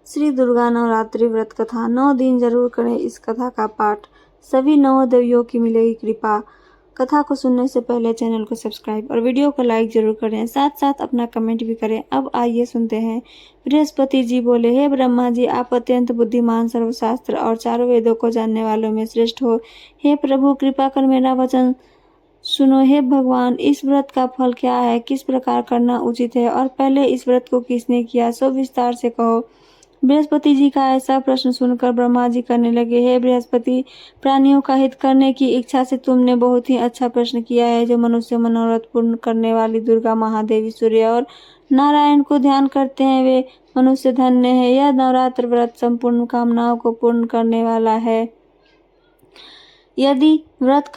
श्री दुर्गा नवरात्रि व्रत कथा 9 दिन जरूर करें इस कथा का पाठ, सभी 9 देवियों की मिलेगी कृपा। कथा को सुनने से पहले चैनल को सब्सक्राइब और वीडियो को लाइक जरूर करें, साथ साथ अपना कमेंट भी करें। अब आइए सुनते हैं। बृहस्पति जी बोले, हे ब्रह्मा जी, आप अत्यंत बुद्धिमान, सर्वशास्त्र और चारों वेदों को जानने वालों में श्रेष्ठ हो। हे प्रभु, कृपा कर मेरा वचन सुनो। हे भगवान, इस व्रत का फल क्या है, किस प्रकार करना उचित है और पहले इस व्रत को किसने किया, सो विस्तार से कहो। बृहस्पति जी का ऐसा प्रश्न सुनकर ब्रह्मा जी कहने लगे, हे बृहस्पति, प्राणियों का हित करने की इच्छा से तुमने बहुत ही अच्छा प्रश्न किया है। जो मनुष्य मनोरथ पूर्ण करने वाली दुर्गा महादेवी, सूर्य और नारायण को ध्यान करते हैं, वे मनुष्य धन्य है। यह नवरात्र व्रत संपूर्ण कामनाओं को पूर्ण करने वाला है। यदि व्रत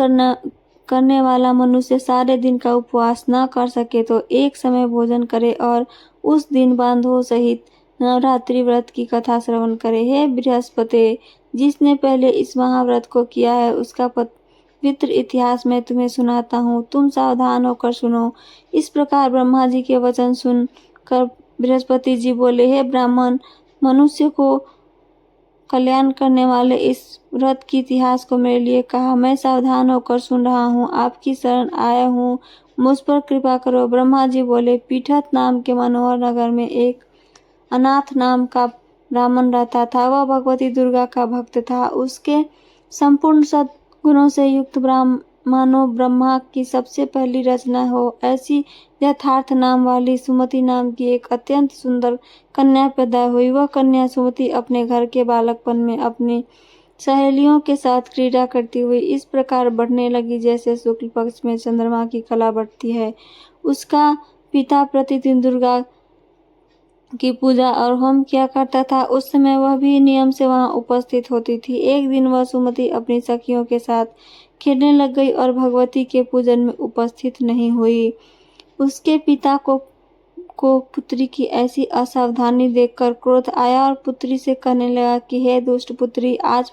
करने वाला मनुष्य सारे दिन का उपवास न कर सके तो एक समय भोजन करे और उस दिन बांधवों सहित नवरात्रि व्रत की कथा श्रवण करे। हे बृहस्पति, जिसने पहले इस महाव्रत को किया है उसका पवित्र इतिहास मैं तुम्हें सुनाता हूँ, तुम सावधान होकर सुनो। इस प्रकार ब्रह्मा जी के वचन सुनकर बृहस्पति जी बोले, हे ब्राह्मण, मनुष्य को कल्याण करने वाले इस व्रत की इतिहास को मेरे लिए कहा। मैं सावधान होकर सुन रहा हूँ, आपकी शरण आया हूँ, मुझ पर कृपा करो। ब्रह्मा जी बोले, पीठत नाम के मनोहर नगर में एक अनाथ नाम का ब्राह्मण रहता था। वह भगवती दुर्गा का भक्त था। उसके संपूर्ण सद्गुणों से युक्त मानो ब्रह्मा की सबसे पहली रचना हो ऐसी यथार्थ नाम वाली सुमति नाम की एक अत्यंत सुंदर कन्या पैदा हुई। वह कन्या सुमति अपने घर के बालकपन में अपनी सहेलियों के साथ क्रीड़ा करती हुई इस प्रकार बढ़ने लगी जैसे शुक्ल पक्ष में चंद्रमा की कला बढ़ती है। उसका पिता प्रतिदिन दुर्गा की पूजा और होम किया करता था। उस समय वह भी नियम से वहां उपस्थित होती थी। एक दिन वह सुमति अपनी सखियों के साथ खेलने लग गई और भगवती के पूजन में उपस्थित नहीं हुई। उसके पिता को पुत्री की ऐसी असावधानी देखकर क्रोध आया और पुत्री से कहने लगा कि हे दुष्ट पुत्री, आज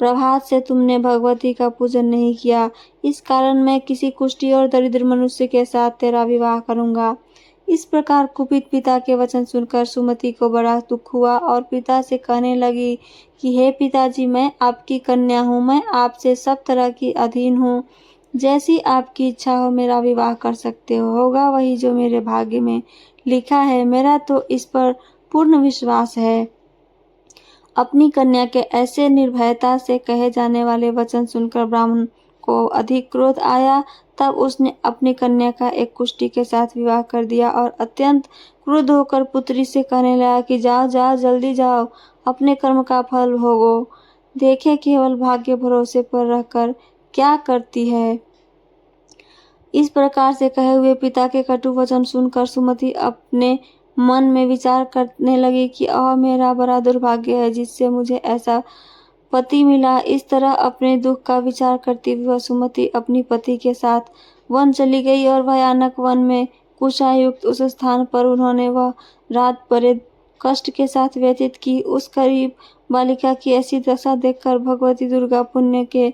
प्रभात से तुमने भगवती का पूजन नहीं किया, इस कारण मैं किसी कुष्ठी और दरिद्र मनुष्य के साथ तेरा विवाह करूंगा। इस प्रकार कुपित पिता के वचन सुनकर सुमति को बड़ा दुख हुआ और पिता से कहने लगी कि हे पिताजी, मैं आपकी कन्या हूँ, मैं आपसे सब तरह की अधीन हूँ। जैसी आपकी इच्छा हो मेरा विवाह कर सकते हो, होगा वही जो मेरे भाग्य में लिखा है। मेरा तो इस पर पूर्ण विश्वास है। अपनी कन्या के ऐसे निर्भयता से कहे जाने वाले वचन सुनकर ब्राह्मण को अधिक क्रोध आया। तब उसने अपनी कन्या का एक कुष्ठी के साथ विवाह कर दिया और अत्यंत क्रुद्ध होकर पुत्री से कहने लगा कि जाओ जाओ, जल्दी जाओ, अपने कर्म का फल भोगो। देखे केवल भाग्य भरोसे पर रहकर क्या करती है। इस प्रकार से कहे हुए पिता के कटु वचन सुनकर सुमति अपने मन में विचार करने लगी कि मेरा बड़ा दुर्भाग्य है जिससे मुझे ऐसा पति मिला। इस तरह अपने दुख का विचार करती हुई सुमति अपनी पति के साथ वन चली गई और भयानक वन में कुशायुक्त उस स्थान पर उन्होंने वह रात बड़े कष्ट के साथ व्यतीत की। उस गरीब बालिका की ऐसी दशा देखकर भगवती दुर्गा पुण्य के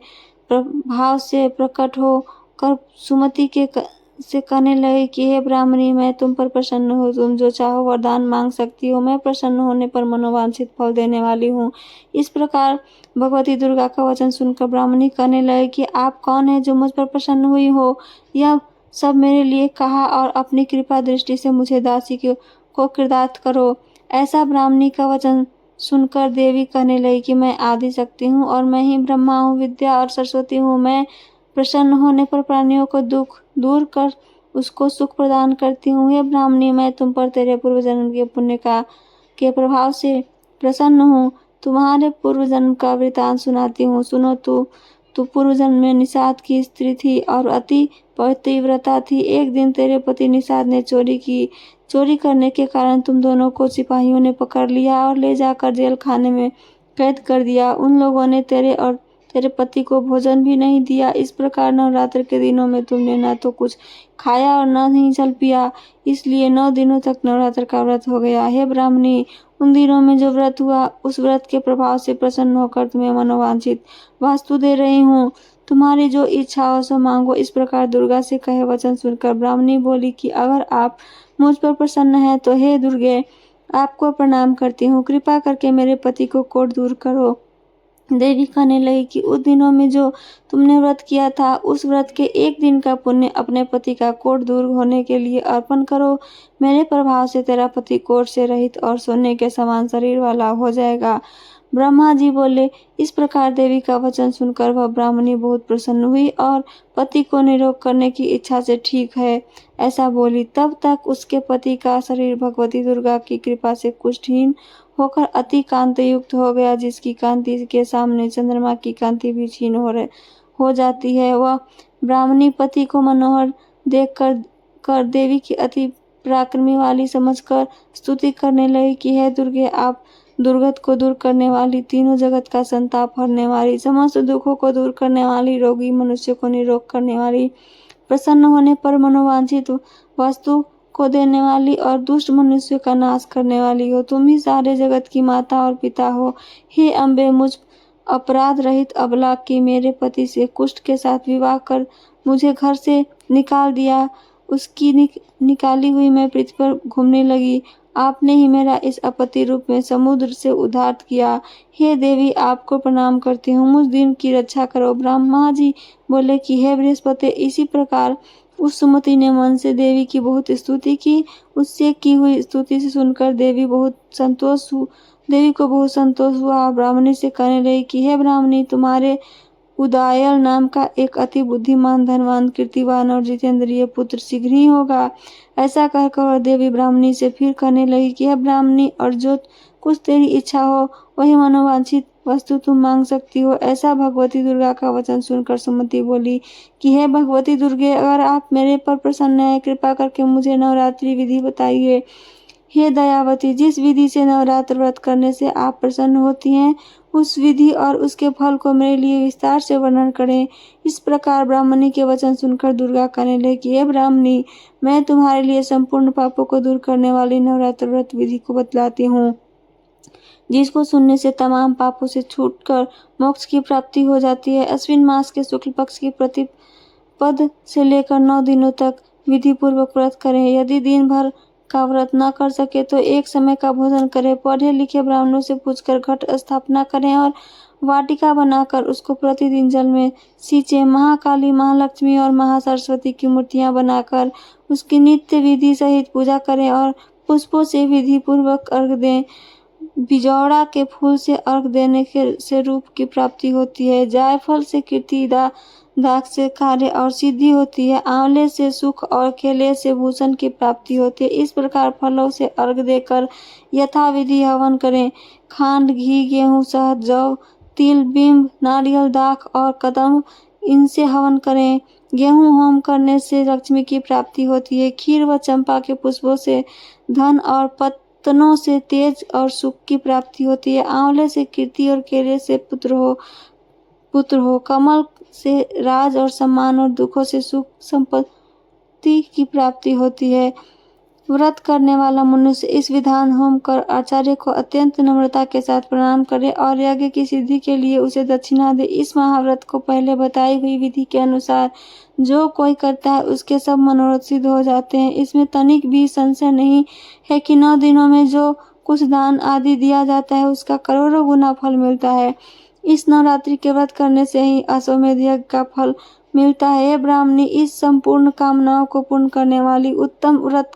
प्रभाव से प्रकट हो कर सुमति से कहने लगे कि हे ब्राह्मणी, मैं तुम पर प्रसन्न हूँ, तुम जो चाहो वरदान मांग सकती हो, मैं प्रसन्न होने पर मनोवांछित फल देने वाली हूँ। इस प्रकार भगवती दुर्गा का वचन सुनकर ब्राह्मणी कहने लगे कि आप कौन है जो मुझ पर प्रसन्न हुई हो, यह सब मेरे लिए कहा और अपनी कृपा दृष्टि से मुझे दासी को कृतार्थ करो। ऐसा ब्राह्मणी का वचन सुनकर देवी कहने लगी कि मैं आदि शक्ति हूँ और मैं ही ब्रह्मा हूँ, विद्या और सरस्वती हूँ। मैं प्रसन्न होने पर प्राणियों को दुख दूर कर उसको सुख प्रदान करती हूँ। हे ब्राह्मणी, मैं तुम पर तेरे पूर्व जन्म के पुण्य के प्रभाव से प्रसन्न हूँ। तुम्हारे पूर्व जन्म का वृतांत सुनाती हूँ, सुनो। तू पूर्व जन्म में निषाद की स्त्री थी और अति पतिव्रता थी। एक दिन तेरे पति निषाद ने चोरी की। चोरी करने के कारण तुम दोनों को सिपाहियों ने पकड़ लिया और ले जाकर जेल खाने में कैद कर दिया। उन लोगों ने तेरे पति को भोजन भी नहीं दिया। इस प्रकार नवरात्र के दिनों में तुमने न तो कुछ खाया और न ही जल पिया, इसलिए 9 दिनों तक नवरात्र का व्रत हो गया। हे ब्राह्मणी, उन दिनों में जो व्रत हुआ उस व्रत के प्रभाव से प्रसन्न होकर तुम्हें मनोवांछित वस्तु दे रही हूँ। तुम्हारी जो इच्छा हो सो मांगो। इस प्रकार दुर्गा से कहे वचन सुनकर ब्राह्मणी बोली कि अगर आप मुझ पर प्रसन्न है तो हे दुर्गे, आपको प्रणाम करती हूँ, कृपा करके मेरे पति को कोढ़ दूर करो। देवी कहने लगी कि उस दिनों में जो तुमने व्रत किया था, उस व्रत के एक दिन का पुण्य अपने पति का कोढ़ दूर होने के लिए अर्पण करो। मेरे प्रभाव से तेरा पति कोढ़ से रहित और सोने के समान शरीर वाला हो जाएगा। ब्रह्मा जी बोले। इस प्रकार देवी का वचन सुनकर वह ब्राह्मणी बहुत प्रसन्न हुई और पति को निरोग करने की इच्छा से ठीक है ऐसा बोली। तब तक उसके पति का शरीर भगवती दुर्गा की कृपा से कुष्ठहीन होकर अति कांति युक्त हो गया, जिसकी कांति के सामने चंद्रमा की कांति भी क्षीण हो जाती है। वह ब्राह्मणी पति को मनोहर देख कर देवी की अति पराक्रमी वाली समझकर स्तुति करने लगी कि हे दुर्गे, आप दुर्गत को दूर करने वाली, तीनों जगत का संताप हरने वाली, समस्त दुखों को दूर करने वाली, रोगी मनुष्य को निरोग करने वाली, प्रसन्न होने पर मनोवांछित वस्तु को देने वाली और दुष्ट मनुष्य का नाश करने वाली हो। तुम ही सारे जगत की माता और पिता हो। हे अम्बे, मुझ अपराध रहित अबला की मेरे पति से कुष्ठ के साथ विवाह कर मुझे घर से निकाल दिया। उसकी निकाली हुई मैं पृथ्वी पर घूमने लगी। आपने ही मेरा इस आपत्ति रूप में समुद्र से उद्धार किया। हे देवी, आपको प्रणाम करती हूँ, मुझ दिन की रक्षा करो। ब्रह्मा जी बोले कि हे बृहस्पति, इसी प्रकार उस सुमति ने मन से देवी की बहुत स्तुति की। उससे की हुई स्तुति से सुनकर देवी को बहुत संतोष हुआ। ब्राह्मणी से कहने लगी कि हे ब्राह्मणी, तुम्हारे उदायल नाम का एक अति बुद्धिमान, धनवान, कीर्तिवान और जितेंद्रिय पुत्र शीघ्र ही होगा। ऐसा कहकर देवी ब्राह्मणी से फिर कहने लगी कि हे ब्राह्मणी, और जो कुछ तेरी इच्छा हो वही मनोवांछित वस्तु तुम मांग सकती हो। ऐसा भगवती दुर्गा का वचन सुनकर सुमति बोली कि हे भगवती दुर्गे, अगर आप मेरे पर प्रसन्न हैं, कृपा करके मुझे नवरात्रि विधि बताइए। हे दयावती, जिस विधि से नवरात्र व्रत करने से आप प्रसन्न होती हैं, उस विधि और उसके फल को मेरे लिए विस्तार से वर्णन करें। इस प्रकार ब्राह्मणी के वचन सुनकर दुर्गा कहने लगी कि हे ब्राह्मणी, मैं तुम्हारे लिए संपूर्ण पापों को दूर करने वाली नवरात्र व्रत विधि को बतलाती हूँ, जिसको सुनने से तमाम पापों से छूटकर मोक्ष की प्राप्ति हो जाती है। अश्विन मास के शुक्ल पक्ष की प्रतिपद से लेकर 9 दिनों तक विधि पूर्वक व्रत करें। यदि दिन भर का व्रत न कर सके तो एक समय का भोजन करें। पढ़े लिखे ब्राह्मणों से पूछकर घट स्थापना करें और वाटिका बनाकर उसको प्रतिदिन जल में सींचे। महाकाली, महालक्ष्मी और महासरस्वती की मूर्तियां बनाकर उसकी नित्य विधि सहित पूजा करें और पुष्पों से विधि पूर्वक अर्घ दें। बिजौड़ा के फूल से अर्घ देने से रूप की प्राप्ति होती है। जायफल से कीर्ति, दाग से कार्य और सिद्धि होती है। आंवले से सुख और केले से भूषण की प्राप्ति होती है। इस प्रकार फलों से अर्घ देकर यथाविधि हवन करें। खांड, घी, गेहूं, शहद, जौ, तिल, बिंब, नारियल, दाख और कदम, इनसे हवन करें। गेहूं होम करने से लक्ष्मी की प्राप्ति होती है। खीर व चंपा के पुष्पों से धन और पत्तनों से तेज और सुख की प्राप्ति होती है। आंवले से कीर्ति और केले से पुत्र हो। कमल से राज और सम्मान और दुखों से सुख संपत्ति की प्राप्ति होती है। व्रत करने वाला मनुष्य इस विधान होम कर आचार्य को अत्यंत नम्रता के साथ प्रणाम करे और यज्ञ की सिद्धि के लिए उसे दक्षिणा दे। इस महाव्रत को पहले बताई हुई विधि के अनुसार जो कोई करता है उसके सब मनोरथ सिद्ध हो जाते हैं। इसमें तनिक भी संशय नहीं है कि 9 दिनों में जो कुछ दान आदि दिया जाता है उसका करोड़ों गुना फल मिलता है। इस नवरात्रि के व्रत करने से ही अश्वमेध यज्ञ का फल मिलता है। हे ब्राह्मणी, इस संपूर्ण कामनाओं को पूर्ण करने वाली उत्तम व्रत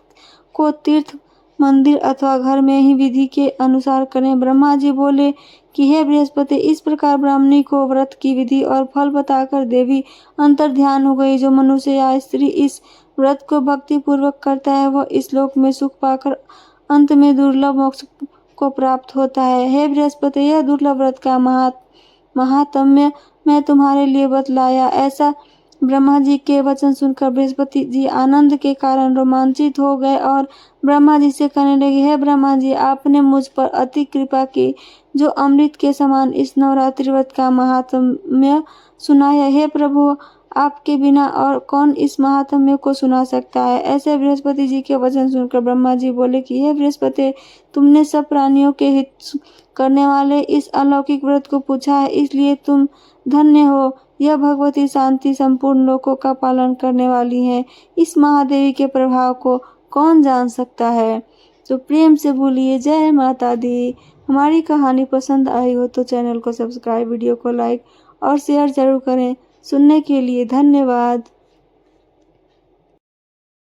को तीर्थ, मंदिर अथवा घर में ही विधि के अनुसार करें। ब्रह्मा जी बोले कि हे बृहस्पति, इस प्रकार ब्राह्मणी को व्रत की विधि और फल बताकर देवी अंतर ध्यान हो गई। जो मनुष्य या स्त्री इस व्रत को भक्ति पूर्वक करता है वह इस लोक में सुख पाकर अंत में दुर्लभ मोक्ष को प्राप्त होता है। हे बृहस्पति, यह दुर्लभ व्रत का महात्म्य मैं तुम्हारे लिए बतलाया। ऐसा ब्रह्मा जी के वचन सुनकर बृहस्पति जी आनंद के कारण रोमांचित हो गए और ब्रह्मा जी से कहने लगे, हे ब्रह्मा जी, आपने मुझ पर अति कृपा की जो अमृत के समान इस नवरात्रि व्रत का महात्म्य सुनाया। हे प्रभु, आपके बिना और कौन इस महात्म्य को सुना सकता है। ऐसे बृहस्पति जी के वचन सुनकर ब्रह्मा जी बोले कि हे बृहस्पति, तुमने सब प्राणियों के हित करने वाले इस अलौकिक व्रत को पूछा है, इसलिए तुम धन्य हो। यह भगवती शांति संपूर्ण लोकों का पालन करने वाली है। इस महादेवी के प्रभाव को कौन जान सकता है। तो प्रेम से बोलिए जय माता दी। हमारी कहानी पसंद आई हो तो चैनल को सब्सक्राइब, वीडियो को लाइक और शेयर ज़रूर करें। सुनने के लिए धन्यवाद।